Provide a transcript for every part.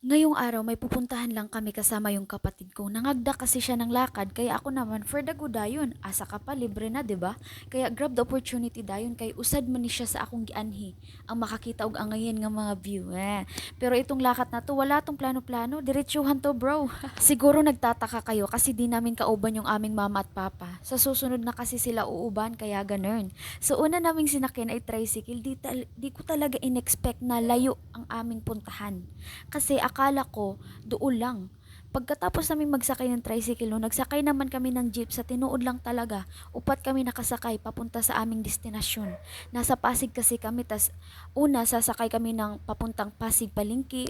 Ngayong araw may pupuntahan lang kami kasama yung kapatid ko. Nangagda kasi siya ng lakad kaya ako naman for the good dayon. Asa ka pa libre na, 'di ba? Kaya grab the opportunity dayon kay usad man ni siya sa akong gianhi ang makakita og angayen nga mga view. Pero itong lakat na to wala tong plano-plano, diretsuhan to, bro. Siguro nagtataka kayo kasi di namin kauban yung aming mama at papa. Sa susunod na kasi sila uuban kaya ganern. So una naming sinakyan ay tricycle. Di ko talaga inexpect na layo ang aming puntahan. Kasi akala ko, doon lang. Pagkatapos namin magsakay ng tricycle, no, nagsakay naman kami ng jeep sa tinuod lang talaga. Upat kami nakasakay papunta sa aming destinasyon. Nasa Pasig kasi kami, tas una sasakay kami ng papuntang Pasig Palengke.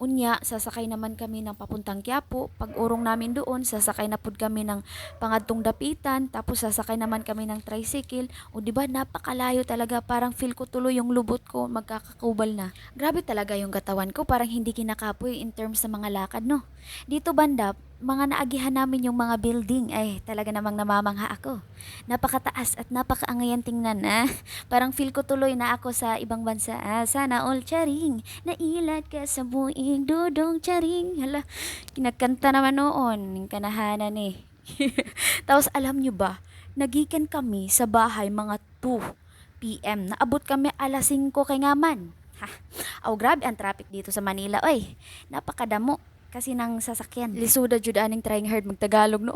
Unya, sasakay naman kami ng papuntang Quiapo. Pag urong namin doon, sasakay na pud kami ng pangadtong Dapitan. Tapos sasakay naman kami ng tricycle. O di ba napakalayo talaga. Parang feel ko tuloy yung lubot ko. Magkakakubal na. Grabe talaga yung katawan ko. Parang hindi kinakapoy in terms sa mga lakad, no? Dito banda, mga naagihan namin yung mga building. Ay, talaga namang namamangha ako. Napakataas at napakaangayan tingnan. Parang feel ko tuloy na ako sa ibang bansa. Sana all charing. Nailat ka sa buing dudong charing. Hala, kinakanta naman noon. Yung kanahanan eh. Tapos alam nyo ba, nagikan kami sa bahay mga 2 p.m. Naabot kami alas 5 kay ngaman. Ha, aw grabe ang traffic dito sa Manila. Oy, napakadamo kasi nang sasakyan. Lisuda jud aning trying hard magtagalog no.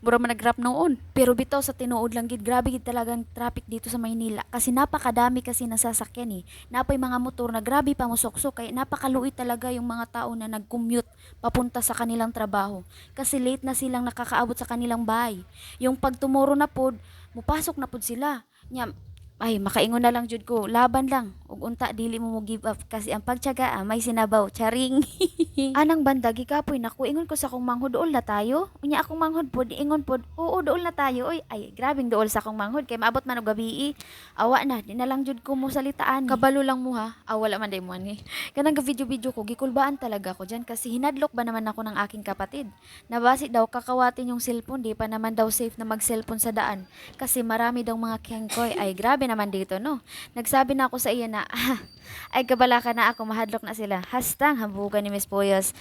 Mura man nagrap noon. Pero bitaw sa tinuod lang gid grabe gid talagang traffic dito sa Maynila kasi napakadami kasi ng sasakyan eh. Napay mga motor na grabe pa musoksok kay napakaluoy talaga yung mga tao na nag-commute papunta sa kanilang trabaho kasi late na silang nakakaabot sa kanilang bahay. Yung pag tomorrow na pod, mupasok na pod sila. Nya, ay makaingon na lang jud ko laban lang ug unta dili mo give up kasi ang pagtiyaga may sinabaw charing. Anang banda gikapoy nako ingon ko sa akong manghod duol na tayo unya akong manghod pod ingon pod oo duol na tayo oy ay grabing duol sa akong manghod kay maabot man og gabi awa na di na lang jud ko mo salitaan kabalo lang mo ha wala man day mo ni kanang video ko gikulbaan talaga ko diyan kasi hinadlok ba naman ako ng aking kapatid nabasi daw kakawatin yung cellphone di pa naman daw safe na mag cellphone sa daan kasi marami daw mga kengkoy ay grabe naman dito no nagsabi na ako sa iya na ay kabala ka na ako mahadlok na sila hastang hambugan ni Miss Poyos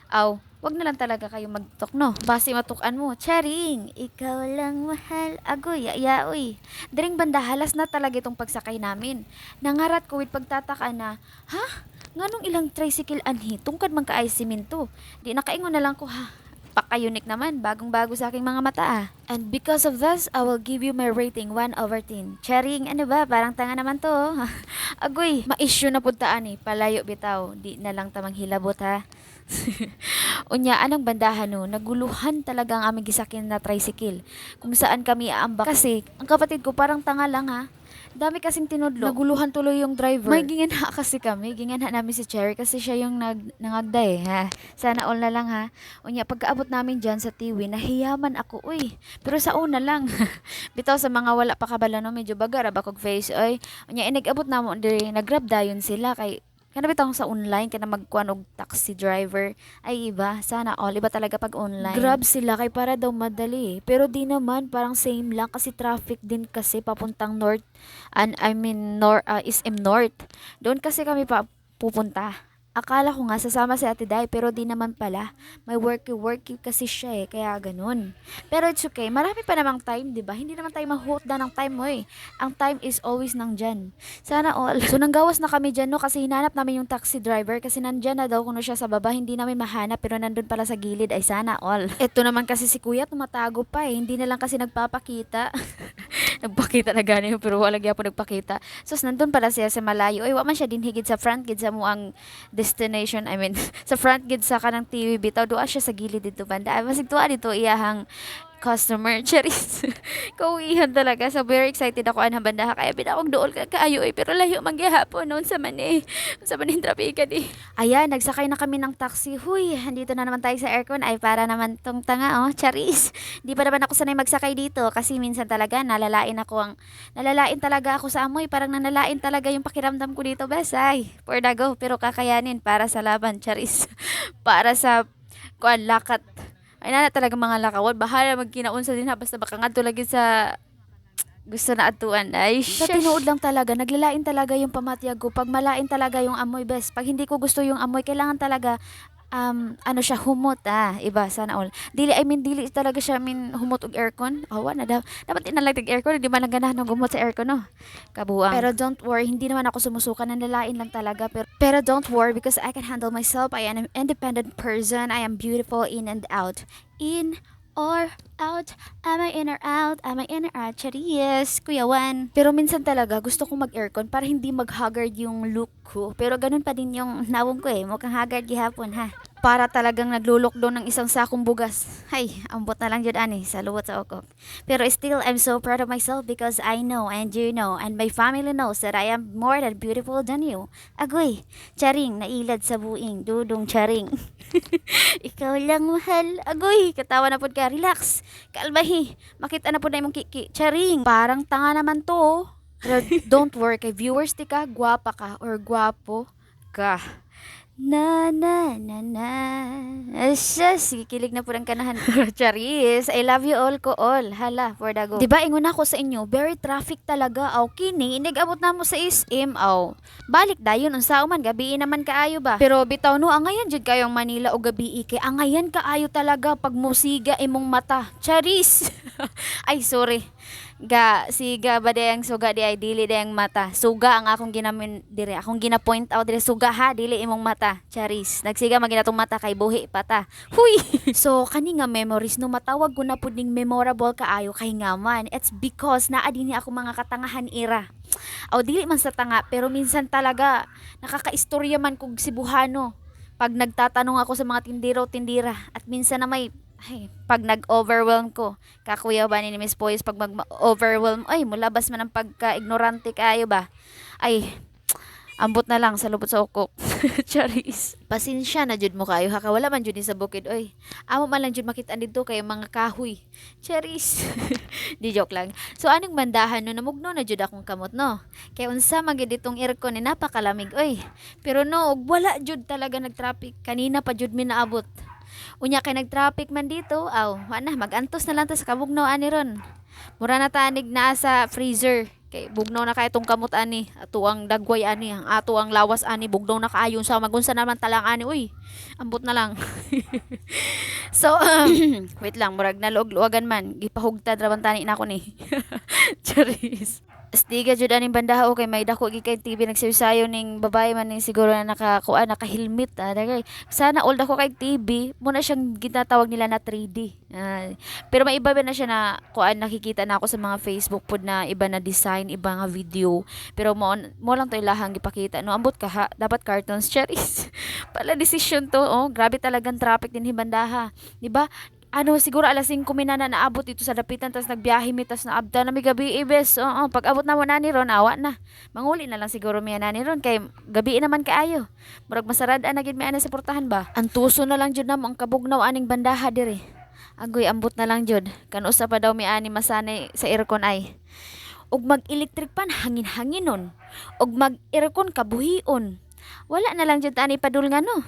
aw wag na lang talaga kayo magtok no basi matukan mo charing ikaw lang mahal agoy uy diring banda halas na talaga itong pagsakay namin nangarat ko with pagtataka na ha nganong ilang tricycle anhi tungkad man kaay simento di nakaingon na lang ko ha paka-unique naman, bagong-bago sa aking mga mata And because of this, I will give you my rating 1/10. Charing, ano ba? Parang tanga naman to. Agoy, ma-issue na puntaan eh. Palayo bitaw. Di na lang tamang hilabot ha. Unya, anong bandahan no? Naguluhan talaga ang aming gisakyan na tricycle. Kung saan kami aambak. Kasi, ang kapatid ko parang tanga lang ha. Dami kasing tinudlo. Naguluhan tuloy yung driver. May ginganha kasi kami. Ginganha namin si Cherry kasi siya yung nangagda eh. Ha? Sana all na lang ha. Unya, pagkaabot namin dyan sa Tiwi, nahiyaman ako. Uy, pero sa una lang. Bitaw sa mga wala pa kabala no, medyo bagar bakog face. Oy, unya, inag-abot na mo, nag-grab dayon sila kay kana bitaw sa online kana magkuan og taxi driver ay iba sana all iba talaga pag online grab sila kay para daw madali pero di naman parang same lang kasi traffic din kasi papuntang north and I mean SM North doon kasi kami pa pupunta akala ko nga sasama si Ate Day pero di naman pala may worky kasi siya eh kaya ganun pero it's okay marami pa namang time di ba hindi naman tayo mahuot ng time mo eh ang time is always nandyan sana all. So nanggawas na kami dyan no kasi hinanap namin yung taxi driver kasi nandyan na daw kuno siya sa baba hindi namin mahanap pero nandun pala sa gilid ay sana all. Ito naman kasi si kuya tumatago pa eh hindi na lang kasi nagpapakita. Nagpakita na gani pero wala gyapon nagpakita. So nandun pala siya sa malayo. Ay wa man siya din higit sa front gid sa mo ang destination. I mean sa front gid sa kanang TV bitaw duha siya sa gilid dito banda. Ay masig tuwa dito iyahang customer charis kauwihan talaga so very excited ako anang bandaha kaya binakog dool ka kaayo eh pero layo man gyapon noon sa mani sa maning trapika di ayan nagsakay na kami ng taxi huy andito na naman tayo sa aircon ay para naman tong tanga oh charis di pa naman ako sanay magsakay dito kasi minsan talaga nalalain talaga ako sa amoy parang nanalain talaga yung pakiramdam ko dito besay for the go pero kakayanin para sa laban charis para sa kuan lakat ay nana talaga mga lakawad bahala magkinaunsa din ha basta baka ngadto lagi sa Gusto na atuan. Ay, Sa shush. tinuod lang talaga, naglalain talaga yung pamatyag ko. Pag malain talaga yung amoy, bes. Pag hindi ko gusto yung amoy, kailangan talaga, ano siya, humot, iba, sana all. Dili talaga siya, humot og aircon. Awa na daw. Dapat inalagdag aircon, hindi man lang ganahan ng gumot sa aircon, no? Kabuang. Pero don't worry, hindi naman ako sumusuka, nanlalain lang talaga. Pero don't worry, because I can handle myself. I am an independent person. I am beautiful in and out. In or out. Am I in or out? Am I in or out? Charis, Kuya Juan. Pero minsan talaga gusto kong mag-aircon para hindi mag-haggard yung look ko. Pero ganun pa din yung nawong ko eh. Mukhang haggard gihapon ha. Para talagang naglulokdo ng isang sakong bugas. Hay, ambot na lang yun ani sa luwat sa okok. Pero still, I'm so proud of myself because I know and you know and my family knows that I am more than beautiful than you. Agoy, charing, nailad sa buing, dudong charing. Ikaw lang mahal. Agoy, katawa na pod ka. Relax. Kalmahi. Makita na pod na imong kiki. Charing. Parang tanga naman to. Oh. Pero don't worry kay viewers di ka, gwapa ka or gwapo ka. Na na na na. Asya, kikilig na po ng kanahan. Charis, I love you all ko all. Hala, for dago. Diba, ingon ako sa inyo, very traffic talaga. Aw, kini, inigabot na mo sa SM. Aw, balik dayon, unsa man, gabi naman kaayo ba? Pero bitaw no, angayan jud kayong Manila o gabi kay angayan kaayo talaga pag musiga imong mata. Charis. Ay, sorry. Siga ba dayang suga di ay dili dayang mata. Suga ang akong ginamin dire. Akong gina-point out dire suga ha, dili imong mata. Charis. Nagsiga man ginatong mata kay buhi pata. Huy. So kani nga memories no matawag ko na pud ning memorable kaayo kay nga man. It's because naa dinhi ako mga katangahan era. Aw dili man sa tanga pero minsan talaga nakakaistorya man kog Cebuano. Pag nagtatanong ako sa mga tindero-tindira at minsan na pag nag-overwhelm ko, kakuya ba ni Miss Poyes, pag mag-overwhelm, ay, mulabas man ang pagka-ignorante kayo ba? Ay, ambot na lang sa lubot sa ukok. Charis. Pasensya na jud mo kayo, ha? Wala man jud ni sa bukid, oy. Amo man lang jud makita dito kay mga kahoy. Charis. Di joke lang. So, anong bandahan no, namugno na jud akong kamot, no? Kay unsa magid itong aircon ni napakalamig, oy. Pero no, wala jud talaga nag-traffic. Kanina pa jud mi naabot. Unya kay nag-traffic man dito, wala mag-antos na lang ta sa kabugnaw ani ron. Mura na tanig na sa freezer. Kay bugnaw na kay itong kamot ani, ato ang dagway ani, ang ato ang lawas ani, bugnaw na kaayon sa magunsa naman talang ani, uy. Ambot na lang. So, wait lang, murag na luog-luagan man, gipahugtad ra man tani nako ni. Charis. Stiga jud aning bandaha kay may dako gi kay TV nagsayo-sayo ning babae man ning siguro na naka-helmet dagay. Sana all dako kay TV mo na siyang ginatawag nila na 3D. Pero may iba ba na siya na nakikita na ako sa mga Facebook pod na iba na design, iba nga video. Pero mo lang to ilahang gipakita no ambot ka ha, dapat cartoons cherries. Pala decision to, grabe talagang traffic din hibandaha. Di ba? Siguro alas 5 na naabot dito sa dapitan tas nagbiyahe mi tas naabda na mi gabi ibes. Pag abot na mo nani ron awa na. Manguli na lang siguro mi nani ron kay gabi naman kaayo. Murag masarad na gid mi ana sa portahan ba. Ang tuso na lang jud namo ang kabugnaw aning bandaha dire. Agoy ambot na lang jud. Kan usa pa daw mi ani masanay sa aircon ay. Og mag-electric pan hangin-hanginon. Og mag-aircon kabuhion. Wala na lang jud ani padul nga no.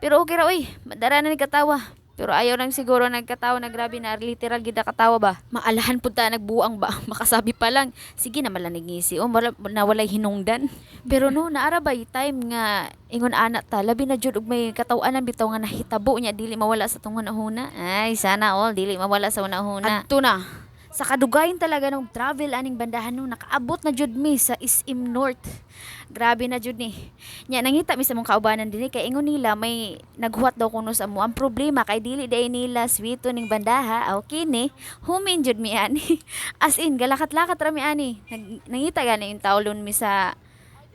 Pero okay ra oy, madara na ni katawa. Pero ayaw nang siguro nagkatawa na grabe na literal gid katawa ba. Maalahan pud ta nagbuang ba. Makasabi pa lang, sige na malanig ngisi o na walay hinungdan. Pero no naara ba time nga ingon anak ta labi na jud og may katawanan bitaw nga nahitabo nya dili mawala sa tong hunahuna. Ay sana all dili mawala sa hunahuna. Adto na. Sa kadugayon talaga ng travel aning bandahan no nakaabot na jud mi sa SM North. Grabe na jud ni. Nya nangita mi sa mong kaubanan dinhi kay ingon nila may naghuwat daw kuno sa mo. Ang problema kay dili day nila swito ning bandaha. Okay ni. Humin jud mi ani. As in galakat-lakat ra mi ani. Nangita gani yung taulon mi sa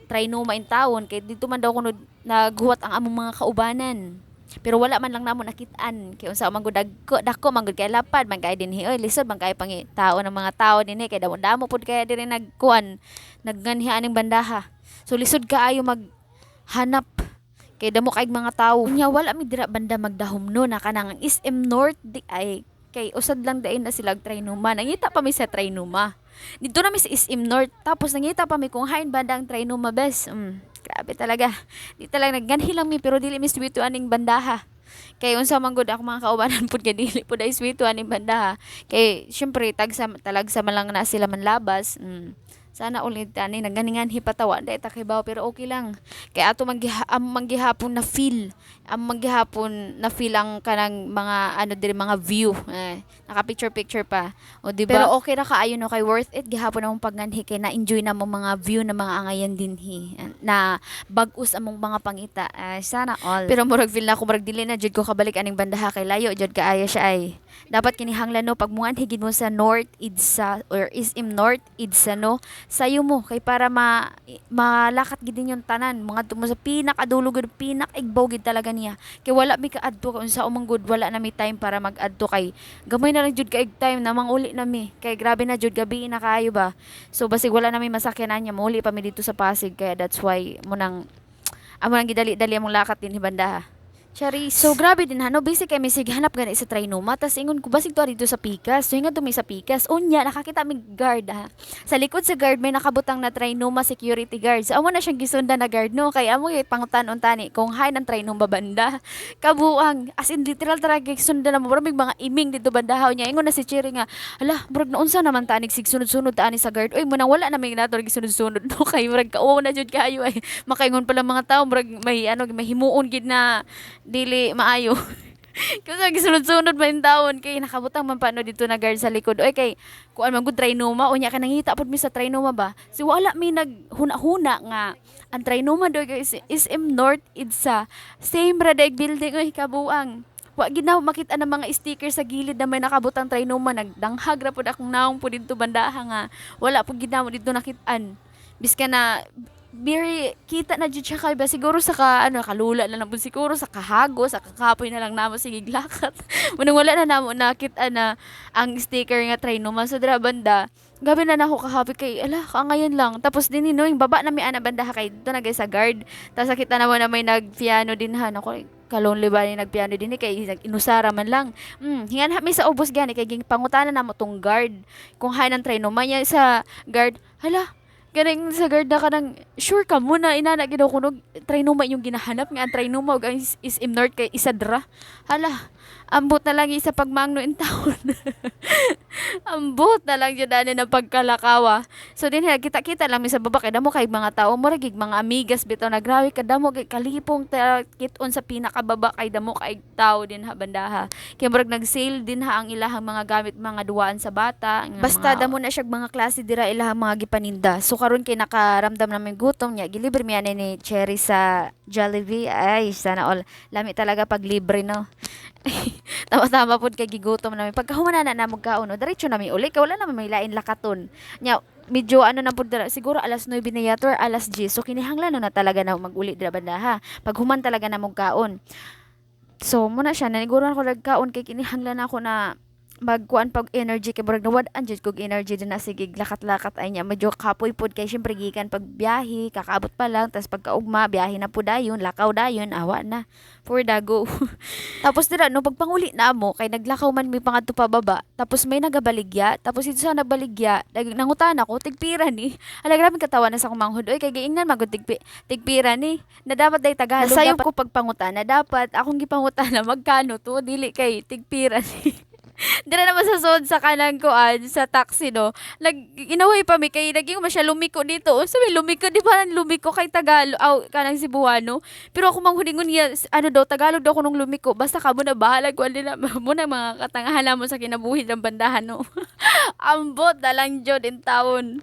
Trinoma in town kay dito man daw kuno naghuwat ang among mga kaubanan. Pero wala man lang namo nakitaan kay unsa man gud dako man gud kay lapad man kay dinhi oy lisod man kay pangitao ng mga tao dinhi kay damo pud kay diri nagganhi aning bandaha. So lisod kaayo maghanap kay damo kay mga tao. Unya wala mi dira banda magdahom no na kanang SM North di ay kay usad lang dayon na sila Trinoma. Nangita pa mi sa Trinoma. Dito na mi sa SM North tapos nangita pa mi kung hain banda ang Trinoma bes. Grabe talaga. Di talaga nagganhi lang mi pero dili mi swito aning bandaha. Kay unsa man gud ako mga kaubanan pud kay dili pud ay sweetuan ni banda ha. Kay syempre talagsa man lang na sila manlabas. Sana ulit ani naganingan hipatawa da ta kay bawo pero okay lang. Kay ato manggihapon na feel. Ang manggihapon na feel ang kanang mga ano diri mga view. Naka picture pa. O di ba? Pero okay ra kaayo no kay worth it gihapon among pagnganhi kay na enjoy na mo mga view na mga angayan dinhi na bag-us among mga pangita. Sana all. Pero murag feel na ako murag dili na jud ko kabalik aning bandaha kay layo jud kaayo siya ay. Dapat kinihanglan no pag muan higid mo sa North Idsa or SM North Idsa no sayo mo kay para malakat gid yung tanan mga tumo sa pinakadulo gud pinakaigbaw gid talaga niya kay wala mi kaadto kung sa umang good wala na mi time para mag-adto kay gamay na lang jud kaig time na manguli na mi kay grabe na jud gabi na kaayo ba so basig wala na mi masakyanan niya mauli pa mi dito sa Pasig kaya that's why mo nang amo nang gidali-dali among lakat din hibanda. Charis. So grabe din no basic kay misig hanap gani sa Trinoma tas ingon ko basig to dito sa Pikas. So ingon to mi sa Pikas. Unya nakakita mi guard ha. Sa likod sa guard may nakabutang na Trinoma security guard. So amo na siyang gisundan na guard no kay amo kay pangutan-on tani kung hay ng Trinoma banda. Kabuang as in literal talaga gisundan na mo may mga iming dito bandahaw niya. Ingon na si Cherry nga, hala murag na unsa naman tanig sigsunod-sunod taani sa guard. Uy mo nang wala na may nato gisunod-sunod no kay murag kauo na jud kayo ay makaingon pala mga tao murag may may himuon gid na dili maayo. Kasi gisunod-sunod ba yung taon kay nakabutang man paano dito na guard sa likod. Oy kay kuan man gud Trinoma unya ka nangita pud mi sa Trinoma ba. Si wala mi naghuna-huna nga ang Trinoma do is SM North Idsa. Same ra daig building oy kabuang. Wa gid na makita ng mga sticker sa gilid na may nakabutang Trinoma nagdanghag ra pud akong naong pud dito bandaha nga. Wala pud gid na mo dito nakit-an. Biska na very kita na jud siya kay ba siguro sa kalula na lang pud siguro sa kahago sa kakapoy na lang namo sige lakat munang wala na namo nakita na ang sticker nga Trinoma sa dira banda gabi na nako kahapoy kay ala kaangayan lang tapos din no yung baba na mi ana banda kay dito na guys sa guard tapos nakita naman na may nagpiano din ha nako kalonly ba ni nagpiano din kay inusara man lang hingan mi sa ubos gani kay ging pangutana namo tong guard kung hay ng Trinoma niya sa guard hala ganing sa guard na ka ng, sure ka muna, inana ginaw kunog, Trinoma yung ginahanap nga, ang Trinoma, ang SM North kay Isadra. Hala, ambot na lang isa pagmangno in town. Ambot na lang yun na pagkalakawa. So din kita-kita lang sa baba, kay damo kay mga tao, maragig mga amigas, bitaw na grabe, kadamo kay kalipong kiton sa pinakababa, kay damo kay tao din ha, bandaha. Kaya marag nag-sale din ha, ang ilahang mga gamit, mga duwaan sa bata. Basta damo na siya mga klase dira ilahang mga gipaninda. So karon kay nakaramdam namin gutom niya gilibre mi ni Cherry sa Jollibee ay sana all lami talaga pag libre no. Tama-tama pud kay gigutom namin pagkahuman na mo kaon no diretso nami uli kay wala naman may lain lakaton nya medyo ano na pud siguro alas 9 na yato or alas 10 so kinihanglan no na talaga na maguli dira banda ha paghuman talaga na mo kaon so muna siya na siguro ako nagkaon kay kinihanglan ako na magkuan pag energy kay murag nawad-an jud kog energy din na sige lakat-lakat ay niya medyo kapoy pod kay syempre gikan pag biyahe kakaabot pa lang tas pagkaugma biyahe na pud dayon lakaw dayon awa na for dago tapos dira no pagpanguli na mo kay naglakaw man mi pangadto pa baba tapos may nagabaligya tapos ito sa nabaligya nangutan ako tigpira ni ala grabe katawa na sa kumanghod oy kay giingnan magud tigpira ni na dapat day Tagalog dapat ko pagpangutan na dapat akong gipangutan na magkano to dili kay tigpira ni Dira naman sa sod sa kanang kuan sa taxi no. Inaway pa mi kay naging masya lumiko dito. Sabi lumiko di ba lumiko kay Tagalog aw kanang Cebuano. Pero ako manghulingon niya ano daw Tagalog daw kunong lumiko. Basta ka mo na bahala kuan nila mo na mga katangahan mo sa kinabuhi ng bandahan no. Ambot na lang jud in town.